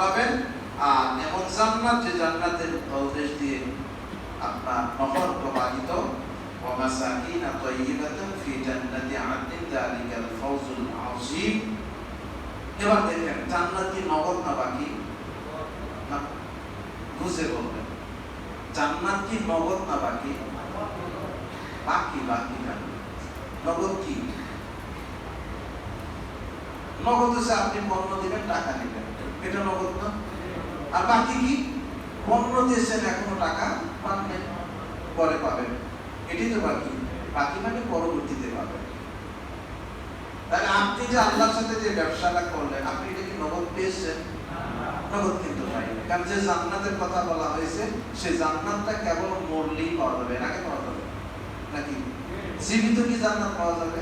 পাবেন। আর এমন জান্নাত যে জান্নাতের তলদেশ দিয়ে আপনার নহর প্রবাহিত, ওয়া মাসাকিন তাইয়্যিবাতান ফি জান্নাতি আদনিন যালিকাল ফাওজুল আযীম। এবার দেখেন জান্নাতি নগদ না বাকি? না, বুঝে বলবেন জান্নাত কি নগদ না বাকি? বাকি। বাকি না, নগদ কি? নগদ হচ্ছে আপনি পণ্য দিবেন, টাকা নেবেন, এটা নগদ না? আর বাকি কি? পণ্য দিয়েছেন, এখনো টাকা পাবেন, পরে পাবেন, এটাই তো বাকি। বাকি মানে পরবর্তীতে পাবেন। তাহলে আপনি যে আল্লাহর সাথে যে ব্যবসাটা করলেন, আপনি এটা কি নগদ পেয়েছেন? নগদ কিন্তু পাইনি। কারণ যে জান্নাতের কথা বলা হয়েছে, সেই জান্নাতটা কেবল মরলেই পাওয়া যাবে, নাকি পাওয়া যাবে নাকি জীবিত কি জান্নাত পাওয়া যাবে?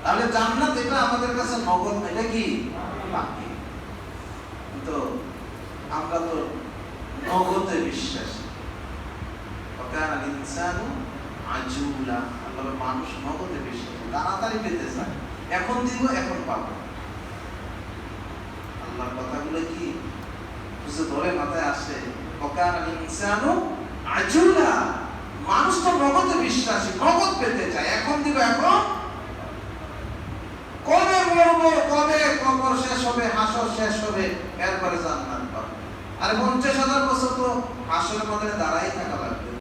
তাহলে জান্নাত এটা আমাদের কাছে নগদ, এটা কি বাকি। তো আমরা তো নগদে বিশ্বাসী। ওয়াকানা ইনসানু আজুলা, আল্লাহ মানুষ নগদে বিশ্বাসী, তাড়াতাড়ি পেতে চায়, এখন দিব এখন পাবো। আল্লাহর কথাগুলো কি বুঝে ধরে মাথায় আসে? ওয়াকানা ইনসানু আজুলা, মানুষ তো নগদে বিশ্বাসী, নগদ পেতে চায়, এখন দিব এখন। কবে মরবো, কবে কবর শেষ হবে, হাসর শেষ হবে, এরপরে জান্নাত পাবো। আরে 50,000 বছর তো হাসরের মধ্যে দাঁড়াই থাকা লাগবে।